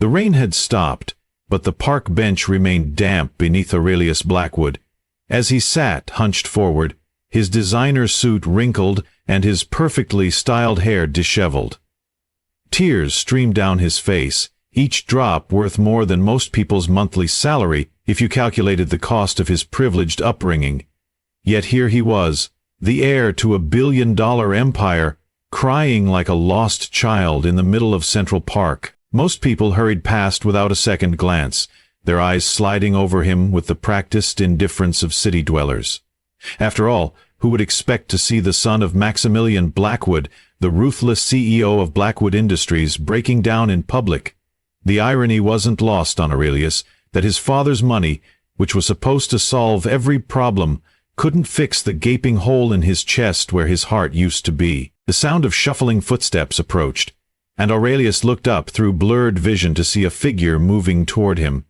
The rain had stopped, but the park bench remained damp beneath Aurelius Blackwood. As he sat, hunched forward, his designer suit wrinkled and his perfectly styled hair disheveled. Tears streamed down his face, each drop worth more than most people's monthly salary if you calculated the cost of his privileged upbringing. Yet here he was, the heir to a billion-dollar empire, crying like a lost child in the middle of Central Park. Most people hurried past without a second glance, their eyes sliding over him with the practiced indifference of city dwellers. After all, who would expect to see the son of Maximilian Blackwood, the ruthless CEO of Blackwood Industries, breaking down in public? The irony wasn't lost on Aurelius that his father's money, which was supposed to solve every problem, couldn't fix the gaping hole in his chest where his heart used to be. The sound of shuffling footsteps approached, and Aurelius looked up through blurred vision to see a figure moving toward him.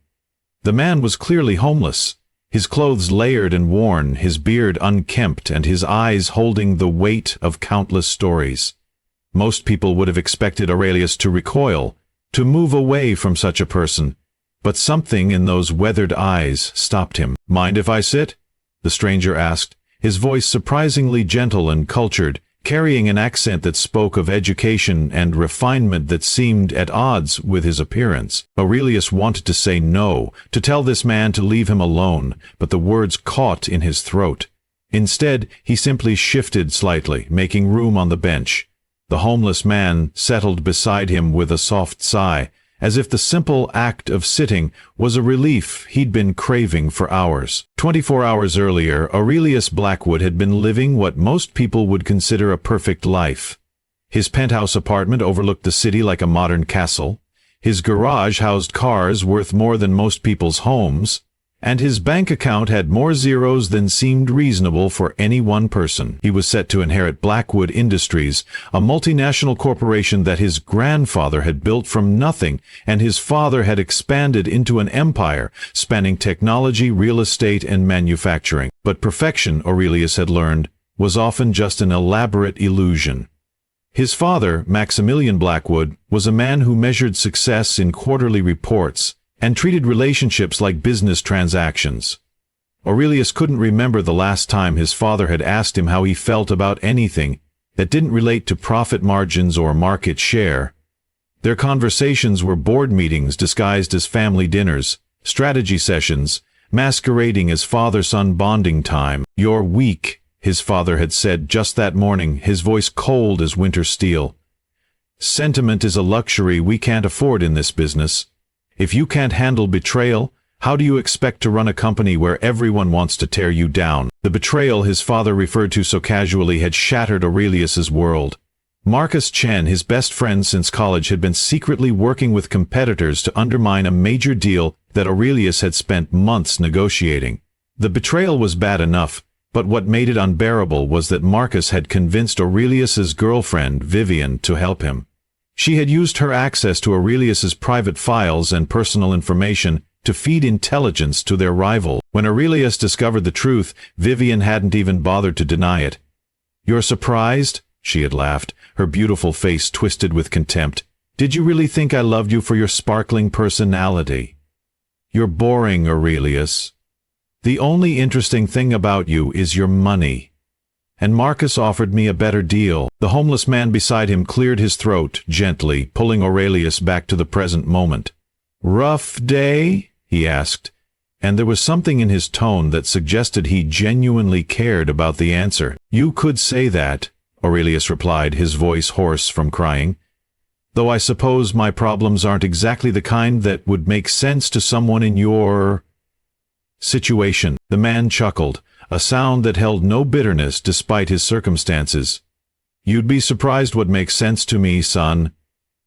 The man was clearly homeless, his clothes layered and worn, his beard unkempt, and his eyes holding the weight of countless stories. Most people would have expected Aurelius to recoil, to move away from such a person, but something in those weathered eyes stopped him. "Mind if I sit?" the stranger asked, his voice surprisingly gentle and cultured, carrying an accent that spoke of education and refinement that seemed at odds with his appearance. Aurelius wanted to say no, to tell this man to leave him alone, but the words caught in his throat. Instead, he simply shifted slightly, making room on the bench. The homeless man settled beside him with a soft sigh, as if the simple act of sitting was a relief he'd been craving for hours. 24 hours earlier, Aurelius Blackwood had been living what most people would consider a perfect life. His penthouse apartment overlooked the city like a modern castle. His garage housed cars worth more than most people's homes, and his bank account had more zeros than seemed reasonable for any one person. He was set to inherit Blackwood Industries, a multinational corporation that his grandfather had built from nothing, and his father had expanded into an empire, spanning technology, real estate, and manufacturing. But perfection, Aurelius had learned, was often just an elaborate illusion. His father, Maximilian Blackwood, was a man who measured success in quarterly reports, and treated relationships like business transactions. Aurelius couldn't remember the last time his father had asked him how he felt about anything that didn't relate to profit margins or market share. Their conversations were board meetings disguised as family dinners, strategy sessions, masquerading as father-son bonding time. "You're weak," his father had said just that morning, his voice cold as winter steel. "Sentiment is a luxury we can't afford in this business. If you can't handle betrayal, how do you expect to run a company where everyone wants to tear you down?" The betrayal his father referred to so casually had shattered Aurelius's world. Marcus Chen, his best friend since college, had been secretly working with competitors to undermine a major deal that Aurelius had spent months negotiating. The betrayal was bad enough, but what made it unbearable was that Marcus had convinced Aurelius's girlfriend, Vivienne, to help him. She had used her access to Aurelius's private files and personal information to feed intelligence to their rival. When Aurelius discovered the truth, Vivienne hadn't even bothered to deny it. "You're surprised?" she had laughed, her beautiful face twisted with contempt. "Did you really think I loved you for your sparkling personality? You're boring, Aurelius. The only interesting thing about you is your money. And Marcus offered me a better deal." The homeless man beside him cleared his throat gently, pulling Aurelius back to the present moment. "Rough day?" he asked, and there was something in his tone that suggested he genuinely cared about the answer. "You could say that," Aurelius replied, his voice hoarse from crying. "Though I suppose my problems aren't exactly the kind that would make sense to someone in your situation." The man chuckled, a sound that held no bitterness despite his circumstances. "You'd be surprised what makes sense to me, son.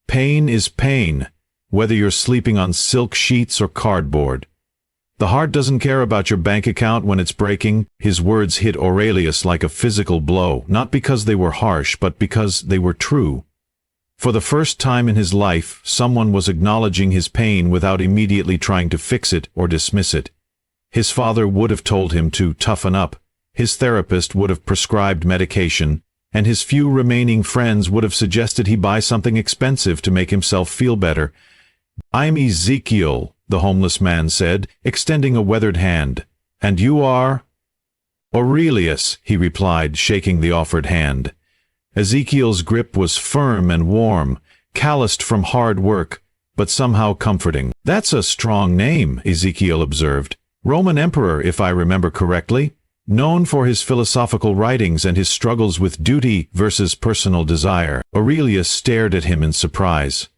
Pain is pain, whether you're sleeping on silk sheets or cardboard. The heart doesn't care about your bank account when it's breaking." His words hit Aurelius like a physical blow, not because they were harsh, but because they were true. For the first time in his life, someone was acknowledging his pain without immediately trying to fix it or dismiss it. His father would have told him to toughen up, his therapist would have prescribed medication, and his few remaining friends would have suggested he buy something expensive to make himself feel better. I'm Ezekiel, the homeless man said, extending a weathered hand. And you are? Aurelius, he replied, shaking the offered hand. Ezekiel's grip was firm and warm, calloused from hard work, but somehow comforting. That's a strong name, Ezekiel observed. Roman emperor, if I remember correctly, known for his philosophical writings and his struggles with duty versus personal desire. Aurelius stared at him in surprise.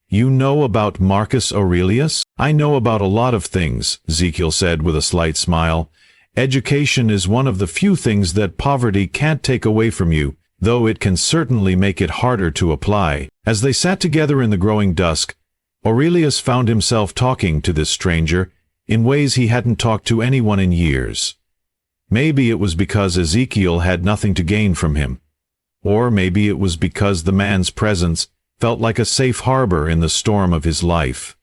You know about Marcus Aurelius? I know about a lot of things, Ezekiel said with a slight smile. Education is one of the few things that poverty can't take away from you, though it can certainly make it harder to apply. As they sat together in the growing dusk, Aurelius found himself talking to this stranger in ways he hadn't talked to anyone in years. Maybe it was because Ezekiel had nothing to gain from him. Or maybe it was because the man's presence felt like a safe harbor in the storm of his life.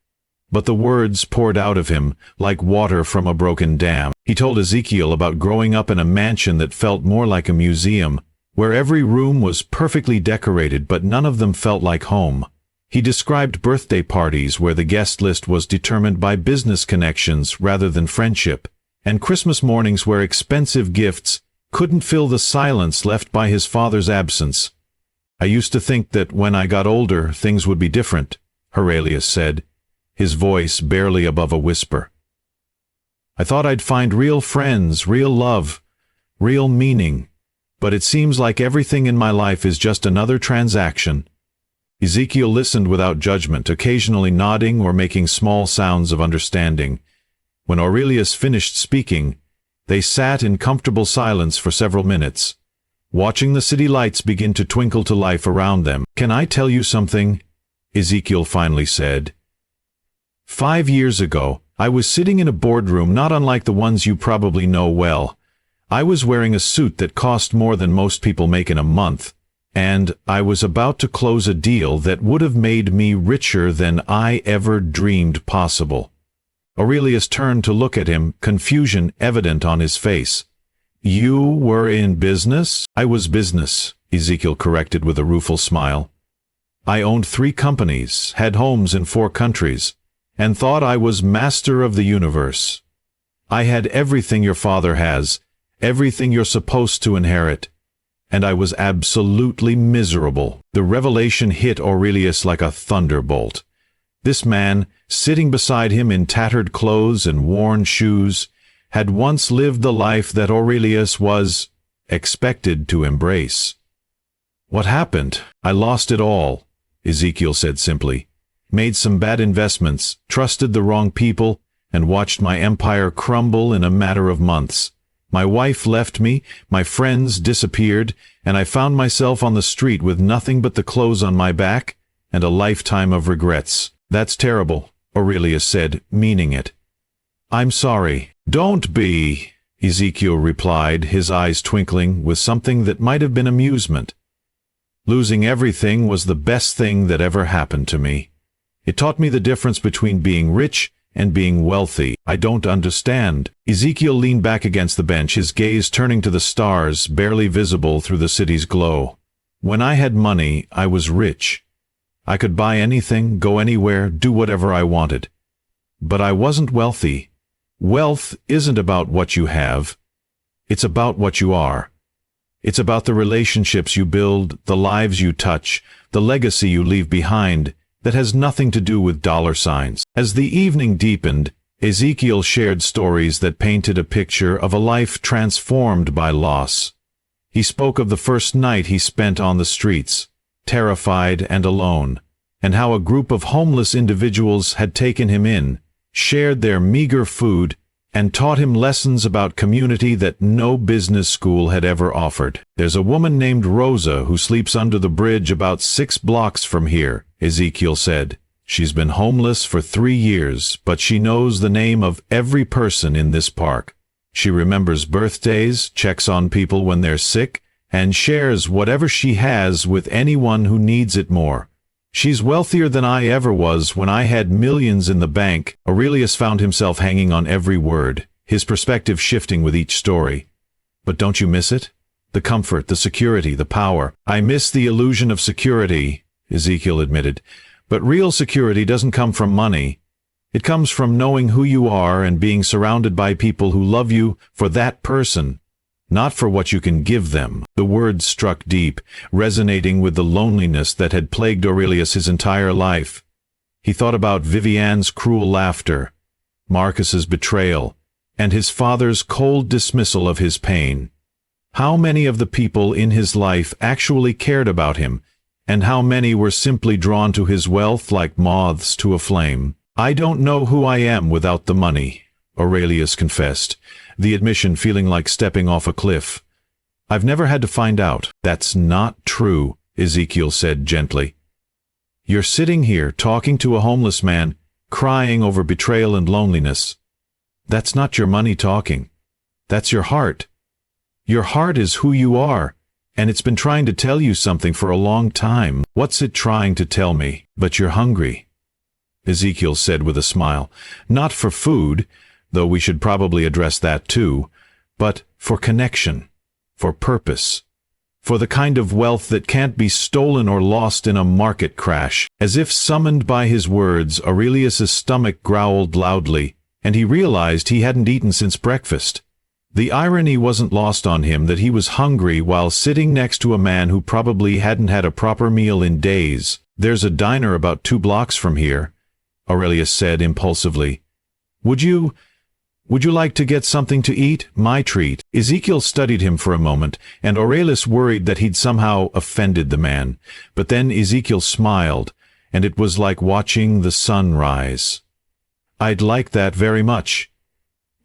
But the words poured out of him like water from a broken dam. He told Ezekiel about growing up in a mansion that felt more like a museum, where every room was perfectly decorated but none of them felt like home. He described birthday parties where the guest list was determined by business connections rather than friendship, and Christmas mornings where expensive gifts couldn't fill the silence left by his father's absence. I used to think that when I got older things would be different, Aurelius said, his voice barely above a whisper. I thought I'd find real friends, real love, real meaning, but it seems like everything in my life is just another transaction. Ezekiel listened without judgment, occasionally nodding or making small sounds of understanding. When Aurelius finished speaking, they sat in comfortable silence for several minutes, watching the city lights begin to twinkle to life around them. Can I tell you something? Ezekiel finally said. 5 years ago, I was sitting in a boardroom not unlike the ones you probably know well. I was wearing a suit that cost more than most people make in a month, and I was about to close a deal that would have made me richer than I ever dreamed possible. Aurelius turned to look at him, confusion evident on his face. You were in business? I was business, Ezekiel corrected with a rueful smile. I owned 3 companies, had homes in 4 countries, and thought I was master of the universe. I had everything your father has, everything you're supposed to inherit, and I was absolutely miserable. The revelation hit Aurelius like a thunderbolt. This man, sitting beside him in tattered clothes and worn shoes, had once lived the life that Aurelius was expected to embrace. What happened? I lost it all, Ezekiel said simply. Made some bad investments, trusted the wrong people, and watched my empire crumble in a matter of months. My wife left me, my friends disappeared, and I found myself on the street with nothing but the clothes on my back and a lifetime of regrets. That's terrible, Aurelius said, meaning it. I'm sorry. Don't be, Ezekiel replied, his eyes twinkling with something that might have been amusement. Losing everything was the best thing that ever happened to me. It taught me the difference between being rich and being wealthy. I don't understand. Ezekiel leaned back against the bench, his gaze turning to the stars barely visible through the city's glow. When I had money, I was rich. I could buy anything, go anywhere, do whatever I wanted. But I wasn't wealthy. Wealth isn't about what you have. It's about what you are. It's about the relationships you build, the lives you touch, the legacy you leave behind, that has nothing to do with dollar signs. As the evening deepened, Ezekiel shared stories that painted a picture of a life transformed by loss. He spoke of the first night he spent on the streets, terrified and alone, and how a group of homeless individuals had taken him in, shared their meager food, and taught him lessons about community that no business school had ever offered. There's a woman named Rosa who sleeps under the bridge about 6 blocks from here, Ezekiel said. She's been homeless for 3 years, but she knows the name of every person in this park. She remembers birthdays, checks on people when they're sick, and shares whatever she has with anyone who needs it more. She's wealthier than I ever was when I had millions in the bank. Aurelius found himself hanging on every word, his perspective shifting with each story. But don't you miss it? The comfort, the security, the power. I miss the illusion of security, Ezekiel admitted. But real security doesn't come from money. It comes from knowing who you are and being surrounded by people who love you for that person, not for what you can give them. The words struck deep, resonating with the loneliness that had plagued Aurelius his entire life. He thought about Vivienne's cruel laughter, Marcus's betrayal, and his father's cold dismissal of his pain. How many of the people in his life actually cared about him, and how many were simply drawn to his wealth like moths to a flame? "I don't know who I am without the money," Aurelius confessed, the admission feeling like stepping off a cliff. "I've never had to find out." "That's not true," Ezekiel said gently. "You're sitting here talking to a homeless man, crying over betrayal and loneliness. That's not your money talking. That's your heart. Your heart is who you are, and it's been trying to tell you something for a long time." "What's it trying to tell me?" "But you're hungry," Ezekiel said with a smile. "Not for food, though we should probably address that too, but for connection, for purpose, for the kind of wealth that can't be stolen or lost in a market crash." As if summoned by his words, Aurelius's stomach growled loudly, and he realized he hadn't eaten since breakfast. The irony wasn't lost on him that he was hungry while sitting next to a man who probably hadn't had a proper meal in days. "There's a diner about 2 blocks from here," Aurelius said impulsively. Would you like to get something to eat? My treat." Ezekiel studied him for a moment, and Aurelius worried that he'd somehow offended the man. But then Ezekiel smiled, and it was like watching the sun rise. "I'd like that very much.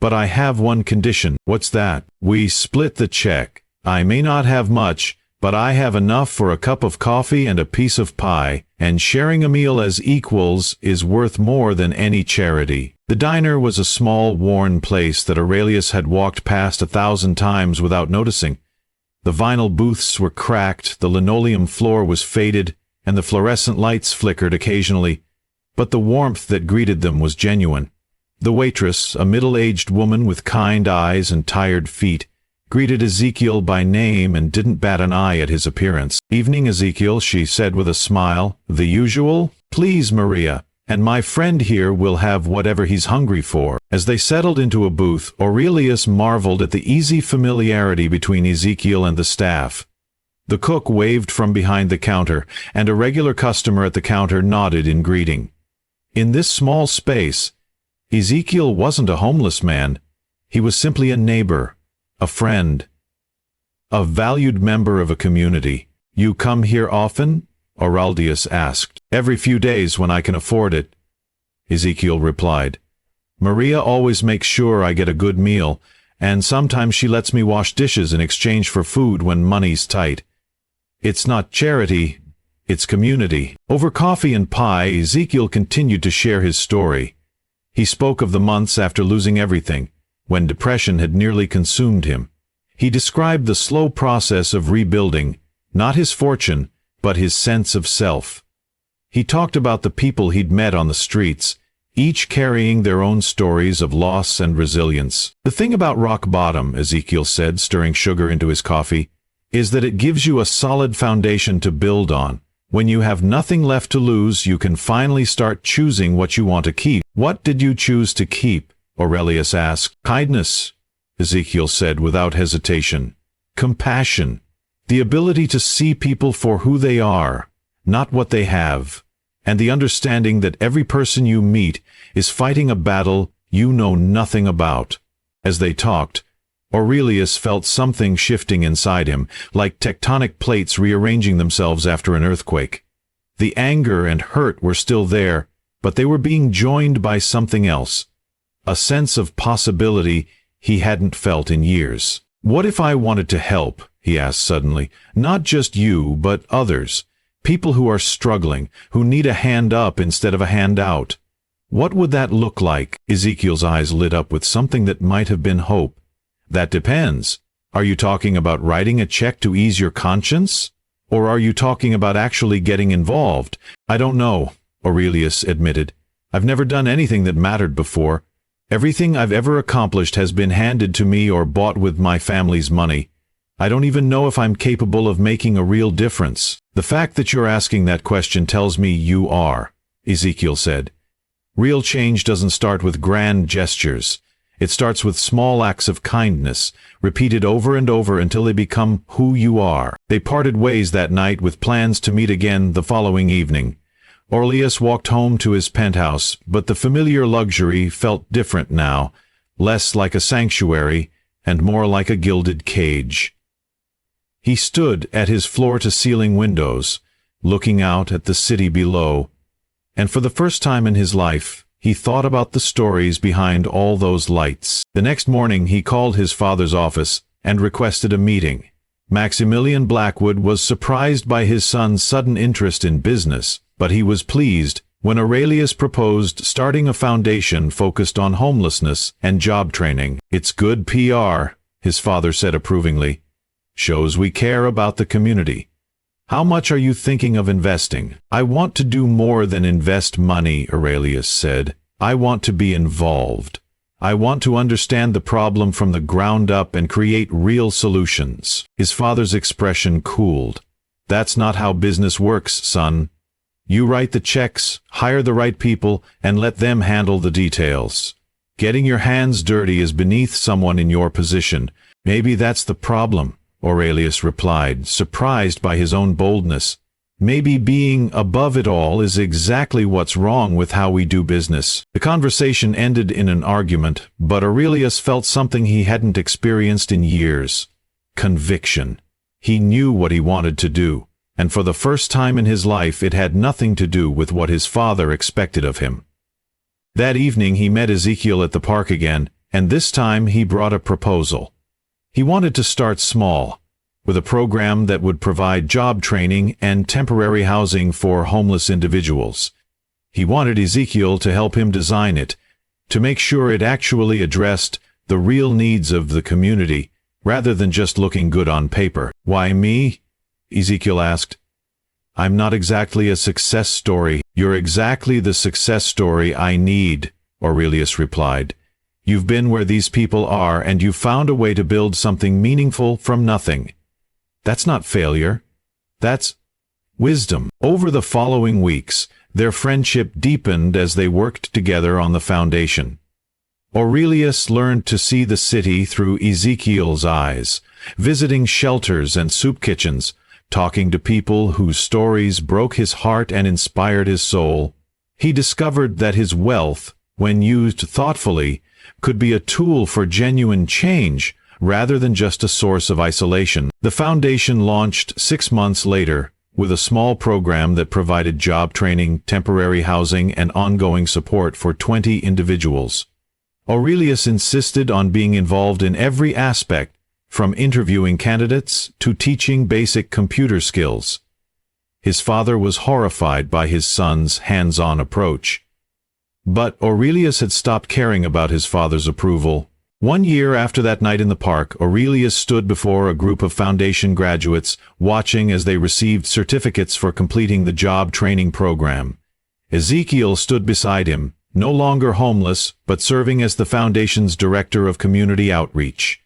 But I have one condition." "What's that?" "We split the check. I may not have much, but I have enough for a cup of coffee and a piece of pie, and sharing a meal as equals is worth more than any charity." The diner was a small, worn place that Aurelius had walked past 1,000 times without noticing. The vinyl booths were cracked, the linoleum floor was faded, and the fluorescent lights flickered occasionally, but the warmth that greeted them was genuine. The waitress, a middle-aged woman with kind eyes and tired feet, greeted Ezekiel by name and didn't bat an eye at his appearance. "Evening, Ezekiel," she said with a smile. "The usual?" "Please, Maria, and my friend here will have whatever he's hungry for." As they settled into a booth, Aurelius marveled at the easy familiarity between Ezekiel and the staff. The cook waved from behind the counter, and a regular customer at the counter nodded in greeting. In this small space, Ezekiel wasn't a homeless man. He was simply a neighbor, a friend, a valued member of a community. "You come here often?" Aurelius asked. "Every few days when I can afford it," Ezekiel replied. "Maria always makes sure I get a good meal, and sometimes she lets me wash dishes in exchange for food when money's tight. It's not charity, it's community." Over coffee and pie, Ezekiel continued to share his story. He spoke of the months after losing everything, when depression had nearly consumed him. He described the slow process of rebuilding, not his fortune, but his sense of self. He talked about the people he'd met on the streets, each carrying their own stories of loss and resilience. "The thing about rock bottom," Ezekiel said, stirring sugar into his coffee, "is that it gives you a solid foundation to build on. When you have nothing left to lose, you can finally start choosing what you want to keep." "What did you choose to keep?" Aurelius asked. "Kindness," Ezekiel said without hesitation. "Compassion. The ability to see people for who they are, not what they have. And the understanding that every person you meet is fighting a battle you know nothing about." As they talked, Aurelius felt something shifting inside him, like tectonic plates rearranging themselves after an earthquake. The anger and hurt were still there, but they were being joined by something else, a sense of possibility he hadn't felt in years. "What if I wanted to help?" he asked suddenly. "Not just you, but others. People who are struggling, who need a hand up instead of a hand out. What would that look like?" Ezekiel's eyes lit up with something that might have been hope. "That depends. Are you talking about writing a check to ease your conscience? Or are you talking about actually getting involved?" "I don't know," Aurelius admitted. "I've never done anything that mattered before. Everything I've ever accomplished has been handed to me or bought with my family's money. I don't even know if I'm capable of making a real difference." "The fact that you're asking that question tells me you are," Ezekiel said. Real change doesn't start with grand gestures. It starts with small acts of kindness, repeated over and over until they become who you are. They parted ways that night with plans to meet again the following evening. Aurelius walked home to his penthouse, but the familiar luxury felt different now, less like a sanctuary and more like a gilded cage. He stood at his floor-to-ceiling windows, looking out at the city below, and for the first time in his life, he thought about the stories behind all those lights. The next morning he called his father's office and requested a meeting. Maximilian Blackwood was surprised by his son's sudden interest in business, but he was pleased when Aurelius proposed starting a foundation focused on homelessness and job training. "It's good PR," his father said approvingly. "Shows we care about the community. How much are you thinking of investing?" "I want to do more than invest money," Aurelius said. "I want to be involved. I want to understand the problem from the ground up and create real solutions." His father's expression cooled. "That's not how business works, son. You write the checks, hire the right people, and let them handle the details. Getting your hands dirty is beneath someone in your position." "Maybe that's the problem," Aurelius replied, surprised by his own boldness. "Maybe being above it all is exactly what's wrong with how we do business." The conversation ended in an argument, but Aurelius felt something he hadn't experienced in years. Conviction. He knew what he wanted to do, and for the first time in his life it had nothing to do with what his father expected of him. That evening he met Ezekiel at the park again, and this time he brought a proposal. He wanted to start small, with a program that would provide job training and temporary housing for homeless individuals. He wanted Ezekiel to help him design it, to make sure it actually addressed the real needs of the community, rather than just looking good on paper. "Why me?" Ezekiel asked. "I'm not exactly a success story." "You're exactly the success story I need," Aurelius replied. "You've been where these people are, and you've found a way to build something meaningful from nothing. That's not failure. That's wisdom." Over the following weeks, their friendship deepened as they worked together on the foundation. Aurelius learned to see the city through Ezekiel's eyes, visiting shelters and soup kitchens, talking to people whose stories broke his heart and inspired his soul. He discovered that his wealth, when used thoughtfully, could be a tool for genuine change, rather than just a source of isolation. The foundation launched 6 months later, with a small program that provided job training, temporary housing, and ongoing support for 20 individuals. Aurelius insisted on being involved in every aspect, from interviewing candidates to teaching basic computer skills. His father was horrified by his son's hands-on approach. But Aurelius had stopped caring about his father's approval. 1 year after that night in the park, Aurelius stood before a group of foundation graduates, watching as they received certificates for completing the job training program. Ezekiel stood beside him, no longer homeless, but serving as the foundation's director of community outreach.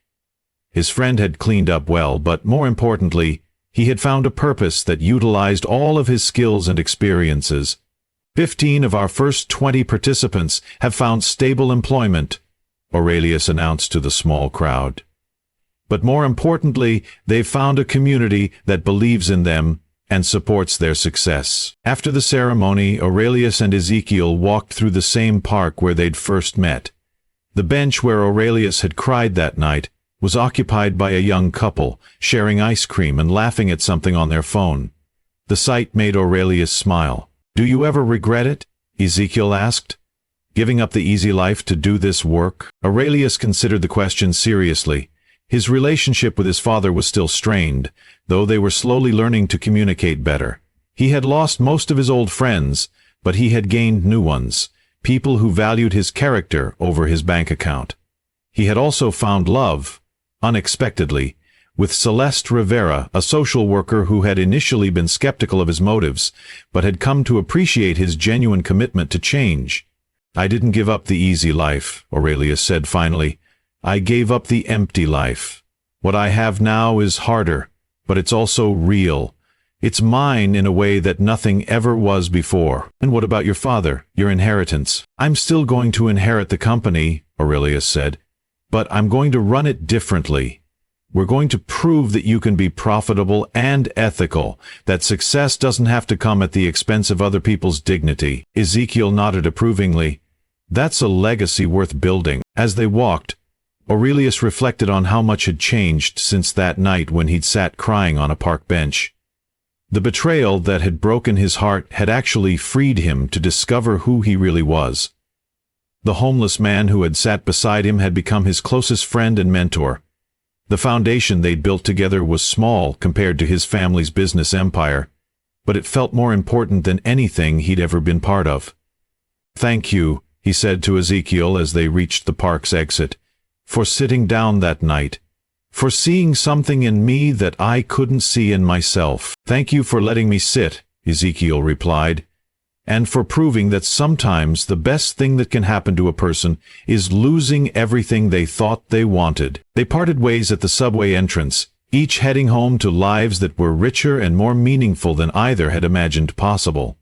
His friend had cleaned up well, but more importantly, he had found a purpose that utilized all of his skills and experiences. 15 of our first 20 participants have found stable employment, Aurelius announced to the small crowd. But more importantly, they've found a community that believes in them and supports their success. After the ceremony, Aurelius and Ezekiel walked through the same park where they'd first met. The bench where Aurelius had cried that night was occupied by a young couple, sharing ice cream and laughing at something on their phone. The sight made Aurelius smile. "Do you ever regret it?" Ezekiel asked. "Giving up the easy life to do this work?" Aurelius considered the question seriously. His relationship with his father was still strained, though they were slowly learning to communicate better. He had lost most of his old friends, but he had gained new ones, people who valued his character over his bank account. He had also found love, unexpectedly, with Celeste Rivera, a social worker who had initially been skeptical of his motives, but had come to appreciate his genuine commitment to change. "I didn't give up the easy life," Aurelius said finally. "I gave up the empty life. What I have now is harder, but it's also real. It's mine in a way that nothing ever was before. And what about your father, your inheritance? I'm still going to inherit the company, Aurelius said, but I'm going to run it differently. We're going to prove that you can be profitable and ethical, that success doesn't have to come at the expense of other people's dignity. Ezekiel nodded approvingly. That's a legacy worth building. As they walked, Aurelius reflected on how much had changed since that night when he'd sat crying on a park bench. The betrayal that had broken his heart had actually freed him to discover who he really was. The homeless man who had sat beside him had become his closest friend and mentor. The foundation they'd built together was small compared to his family's business empire, but it felt more important than anything he'd ever been part of. "Thank you," he said to Ezekiel as they reached the park's exit, "for sitting down that night, for seeing something in me that I couldn't see in myself." "Thank you for letting me sit," Ezekiel replied, "and for proving that sometimes the best thing that can happen to a person is losing everything they thought they wanted." They parted ways at the subway entrance, each heading home to lives that were richer and more meaningful than either had imagined possible.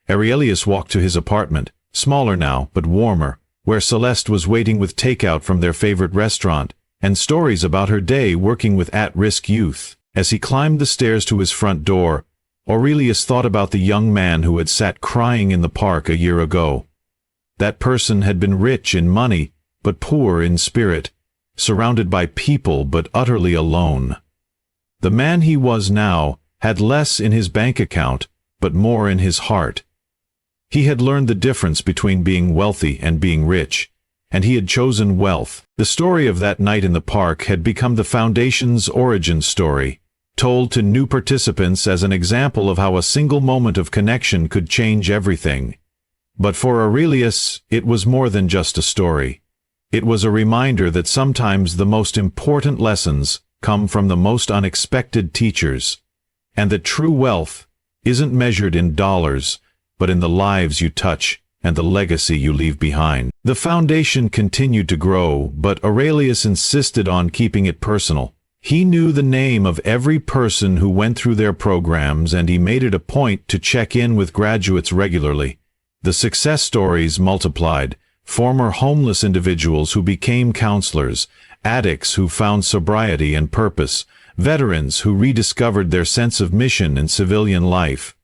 Aurelius walked to his apartment, smaller now, but warmer, where Celeste was waiting with takeout from their favorite restaurant, and stories about her day working with at-risk youth. As he climbed the stairs to his front door, Aurelius thought about the young man who had sat crying in the park a year ago. That person had been rich in money, but poor in spirit, surrounded by people but utterly alone. The man he was now had less in his bank account, but more in his heart. He had learned the difference between being wealthy and being rich, and he had chosen wealth. The story of that night in the park had become the Foundation's origin story, told to new participants as an example of how a single moment of connection could change everything. But for Aurelius, it was more than just a story. It was a reminder that sometimes the most important lessons come from the most unexpected teachers, and that true wealth isn't measured in dollars, but in the lives you touch and the legacy you leave behind. The foundation continued to grow, but Aurelius insisted on keeping it personal. He knew the name of every person who went through their programs, and he made it a point to check in with graduates regularly. The success stories multiplied: former homeless individuals who became counselors, addicts who found sobriety and purpose, veterans who rediscovered their sense of mission in civilian life.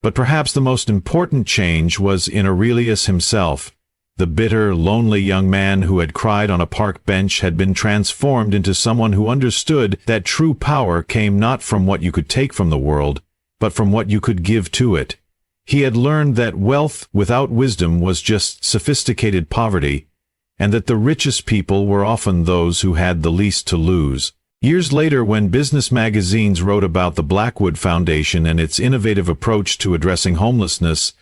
But perhaps the most important change was in Aurelius himself. The bitter, lonely young man who had cried on a park bench had been transformed into someone who understood that true power came not from what you could take from the world, but from what you could give to it. He had learned that wealth without wisdom was just sophisticated poverty, and that the richest people were often those who had the least to lose. Years later, when business magazines wrote about the Blackwood Foundation and its innovative approach to addressing homelessness,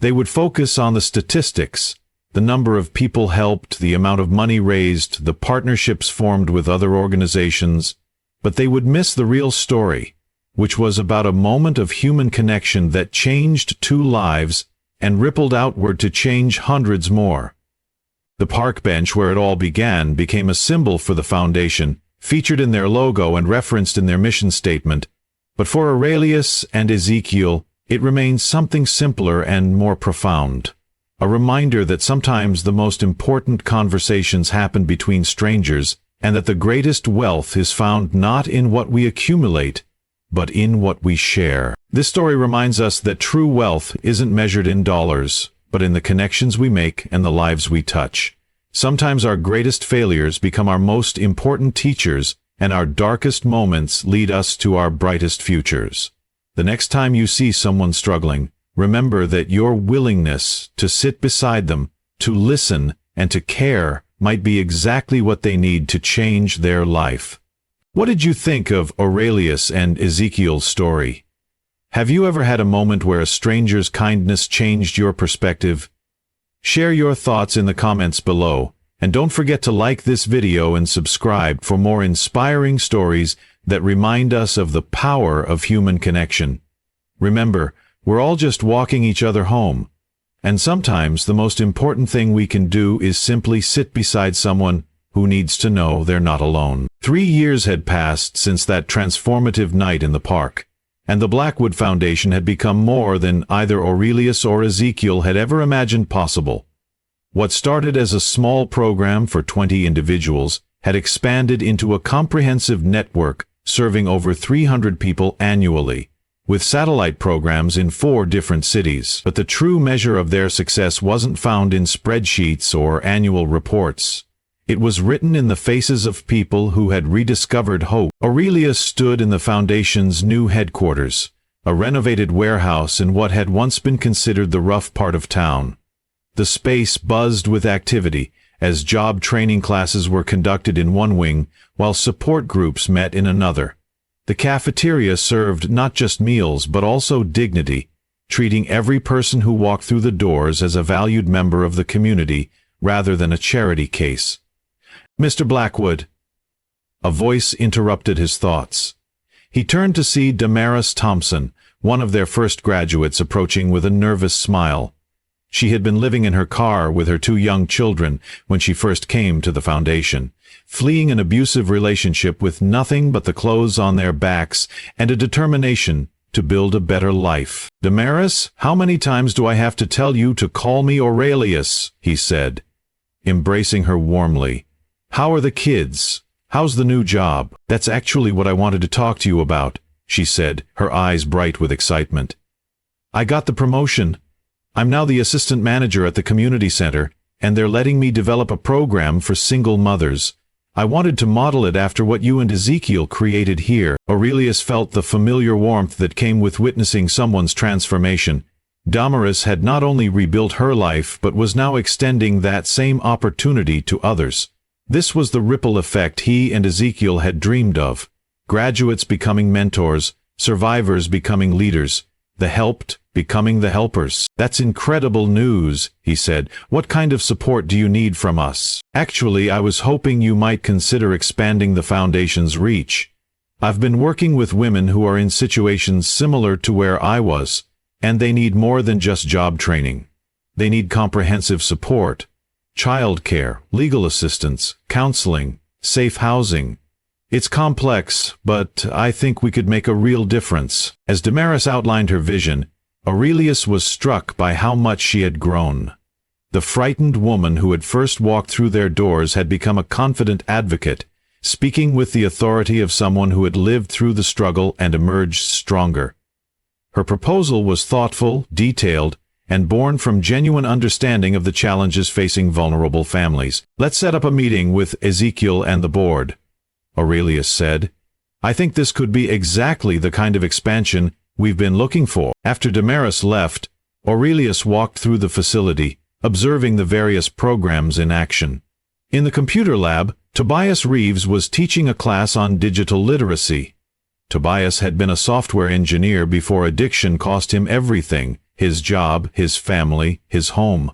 they would focus on the statistics: the number of people helped, the amount of money raised, the partnerships formed with other organizations. But they would miss the real story, which was about a moment of human connection that changed 2 lives and rippled outward to change hundreds more. The park bench where it all began became a symbol for the foundation, featured in their logo and referenced in their mission statement. But for Aurelius and Ezekiel, it remains something simpler and more profound. A reminder that sometimes the most important conversations happen between strangers, and that the greatest wealth is found not in what we accumulate, but in what we share. This story reminds us that true wealth isn't measured in dollars, but in the connections we make and the lives we touch. Sometimes our greatest failures become our most important teachers, and our darkest moments lead us to our brightest futures. The next time you see someone struggling, remember that your willingness to sit beside them, to listen, and to care might be exactly what they need to change their life. What did you think of Aurelius and Ezekiel's story? Have you ever had a moment where a stranger's kindness changed your perspective? Share your thoughts in the comments below, and don't forget to like this video and subscribe for more inspiring stories that remind us of the power of human connection. Remember, we're all just walking each other home, and sometimes the most important thing we can do is simply sit beside someone who needs to know they're not alone. 3 years had passed since that transformative night in the park, and the Blackwood Foundation had become more than either Aurelius or Ezekiel had ever imagined possible. What started as a small program for 20 individuals had expanded into a comprehensive network serving over 300 people annually, with satellite programs in 4 different cities. But the true measure of their success wasn't found in spreadsheets or annual reports. It was written in the faces of people who had rediscovered hope. Aurelius stood in the Foundation's new headquarters, a renovated warehouse in what had once been considered the rough part of town. The space buzzed with activity, as job training classes were conducted in one wing, while support groups met in another. The cafeteria served not just meals but also dignity, treating every person who walked through the doors as a valued member of the community rather than a charity case. "Mr. Blackwood." A voice interrupted his thoughts. He turned to see Damaris Thompson, one of their first graduates, approaching with a nervous smile. She had been living in her car with her 2 young children when she first came to the Foundation, fleeing an abusive relationship with nothing but the clothes on their backs and a determination to build a better life. "Damaris, how many times do I have to tell you to call me Aurelius?" he said, embracing her warmly. "How are the kids? How's the new job?" "That's actually what I wanted to talk to you about," she said, her eyes bright with excitement. "I got the promotion. I'm now the assistant manager at the community center, and they're letting me develop a program for single mothers. I wanted to model it after what you and Ezekiel created here." Aurelius felt the familiar warmth that came with witnessing someone's transformation. Damaris had not only rebuilt her life but was now extending that same opportunity to others. This was the ripple effect he and Ezekiel had dreamed of. Graduates becoming mentors, survivors becoming leaders, the helped becoming the helpers. "That's incredible news," he said. "What kind of support do you need from us?" "Actually, I was hoping you might consider expanding the Foundation's reach. I've been working with women who are in situations similar to where I was, and they need more than just job training. They need comprehensive support, childcare, legal assistance, counseling, safe housing. It's complex, but I think we could make a real difference." As Damaris outlined her vision, Aurelius was struck by how much she had grown. The frightened woman who had first walked through their doors had become a confident advocate, speaking with the authority of someone who had lived through the struggle and emerged stronger. Her proposal was thoughtful, detailed, and born from genuine understanding of the challenges facing vulnerable families. "Let's set up a meeting with Ezekiel and the board," Aurelius said. "I think this could be exactly the kind of expansion we've been looking for." After Damaris left, Aurelius walked through the facility, observing the various programs in action. In the computer lab, Tobias Reeves was teaching a class on digital literacy. Tobias had been a software engineer before addiction cost him everything: his job, his family, his home.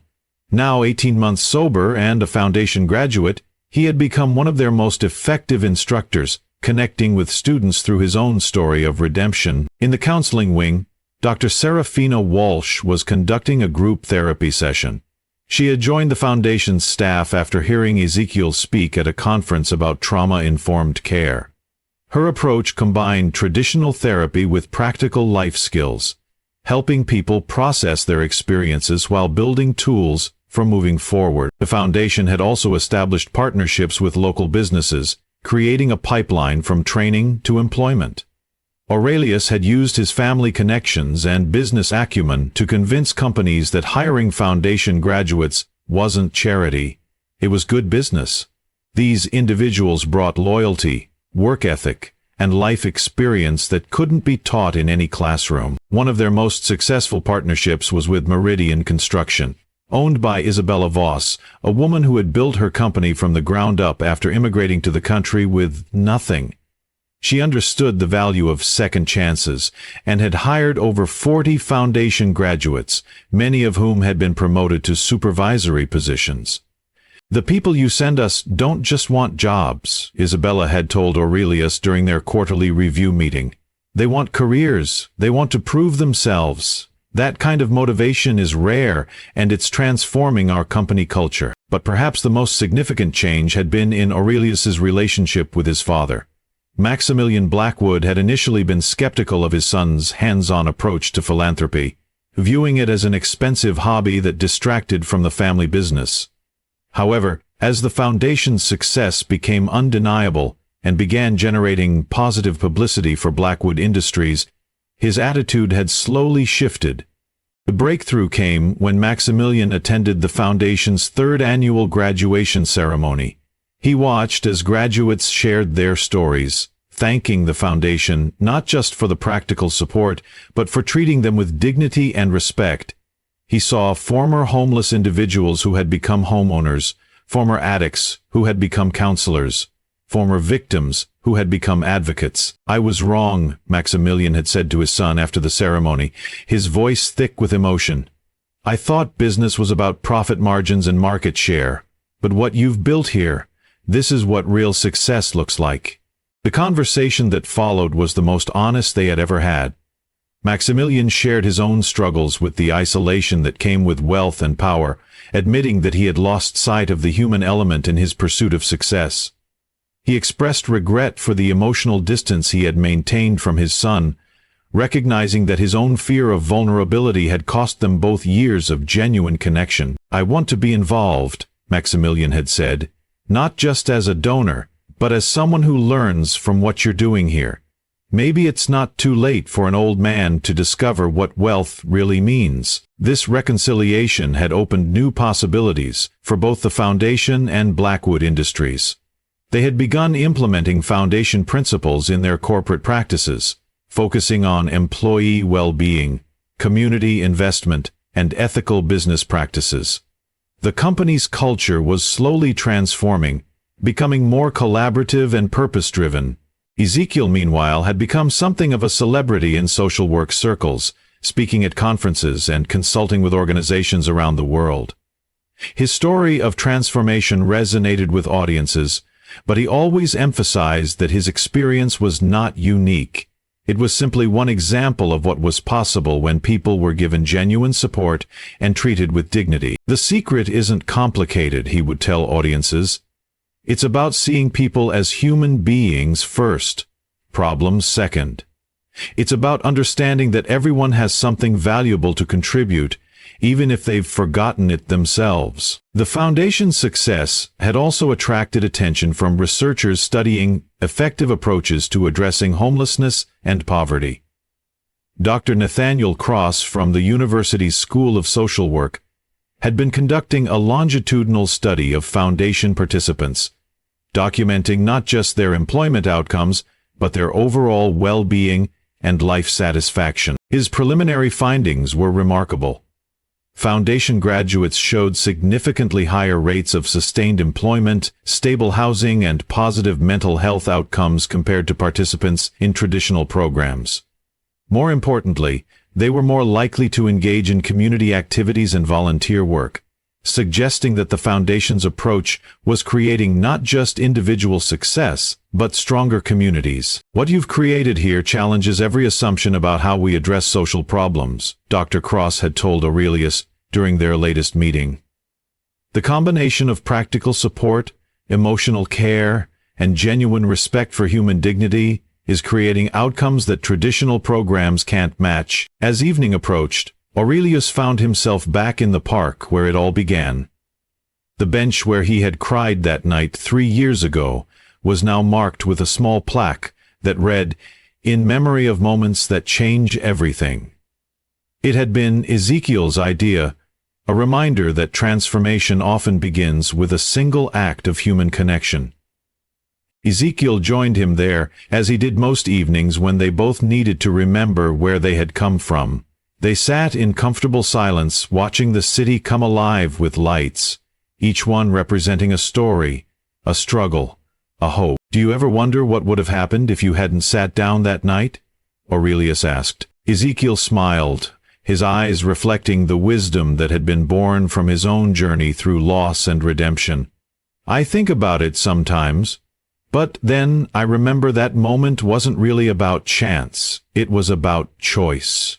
Now 18 months sober and a Foundation graduate, he had become one of their most effective instructors, connecting with students through his own story of redemption. In the counseling wing, Dr. Serafina Walsh was conducting a group therapy session. She had joined the Foundation's staff after hearing Ezekiel speak at a conference about trauma-informed care. Her approach combined traditional therapy with practical life skills, helping people process their experiences while building tools for moving forward. The Foundation had also established partnerships with local businesses, creating a pipeline from training to employment. Aurelius had used his family connections and business acumen to convince companies that hiring Foundation graduates wasn't charity, it was good business. These individuals brought loyalty, work ethic, and life experience that couldn't be taught in any classroom. One of their most successful partnerships was with Meridian Construction, owned by Isabella Voss, a woman who had built her company from the ground up after immigrating to the country with nothing. She understood the value of second chances and had hired over 40 Foundation graduates, many of whom had been promoted to supervisory positions. "The people you send us don't just want jobs," Isabella had told Aurelius during their quarterly review meeting. "They want careers. They want to prove themselves. That kind of motivation is rare, and it's transforming our company culture." But perhaps the most significant change had been in Aurelius's relationship with his father. Maximilian Blackwood had initially been skeptical of his son's hands-on approach to philanthropy, viewing it as an expensive hobby that distracted from the family business. However, as the foundation's success became undeniable and began generating positive publicity for Blackwood Industries, his attitude had slowly shifted. The breakthrough came when Maximilian attended the foundation's third annual graduation ceremony. He watched as graduates shared their stories, thanking the foundation not just for the practical support, but for treating them with dignity and respect. He saw former homeless individuals who had become homeowners, former addicts who had become counselors, former victims who had become advocates. "I was wrong," Maximilian had said to his son after the ceremony, his voice thick with emotion. "I thought business was about profit margins and market share. But what you've built here, this is what real success looks like." The conversation that followed was the most honest they had ever had. Maximilian shared his own struggles with the isolation that came with wealth and power, admitting that he had lost sight of the human element in his pursuit of success. He expressed regret for the emotional distance he had maintained from his son, recognizing that his own fear of vulnerability had cost them both years of genuine connection. "I want to be involved," Maximilian had said, "not just as a donor, but as someone who learns from what you're doing here. Maybe it's not too late for an old man to discover what wealth really means." This reconciliation had opened new possibilities for both the foundation and Blackwood Industries. They had begun implementing foundation principles in their corporate practices, focusing on employee well-being, community investment, and ethical business practices. The company's culture was slowly transforming, becoming more collaborative and purpose-driven. Ezekiel, meanwhile, had become something of a celebrity in social work circles, speaking at conferences and consulting with organizations around the world. His story of transformation resonated with audiences, but he always emphasized that his experience was not unique. It was simply one example of what was possible when people were given genuine support and treated with dignity. "The secret isn't complicated," he would tell audiences. "It's about seeing people as human beings first, problems second. It's about understanding that everyone has something valuable to contribute, even if they've forgotten it themselves." The foundation's success had also attracted attention from researchers studying effective approaches to addressing homelessness and poverty. Dr. Nathaniel Cross from the university's School of Social Work had been conducting a longitudinal study of foundation participants, documenting not just their employment outcomes, but their overall well-being and life satisfaction. His preliminary findings were remarkable. Foundation graduates showed significantly higher rates of sustained employment, stable housing, and positive mental health outcomes compared to participants in traditional programs. More importantly, they were more likely to engage in community activities and volunteer work, suggesting that the foundation's approach was creating not just individual success, but stronger communities. "What you've created here challenges every assumption about how we address social problems," Dr. Cross had told Aurelius during their latest meeting. "The combination of practical support, emotional care, and genuine respect for human dignity is creating outcomes that traditional programs can't match." As evening approached, Aurelius found himself back in the park where it all began. The bench where he had cried that night 3 years ago was now marked with a small plaque that read, "In memory of moments that change everything." It had been Ezekiel's idea, a reminder that transformation often begins with a single act of human connection. Ezekiel joined him there, as he did most evenings when they both needed to remember where they had come from. They sat in comfortable silence, watching the city come alive with lights, each one representing a story, a struggle, a hope. "Do you ever wonder what would have happened if you hadn't sat down that night?" Aurelius asked. Ezekiel smiled, his eyes reflecting the wisdom that had been born from his own journey through loss and redemption. "I think about it sometimes. But then I remember that moment wasn't really about chance, it was about choice.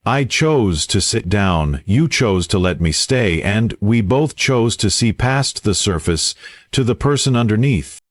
I chose to sit down, you chose to let me stay, and we both chose to see past the surface to the person underneath."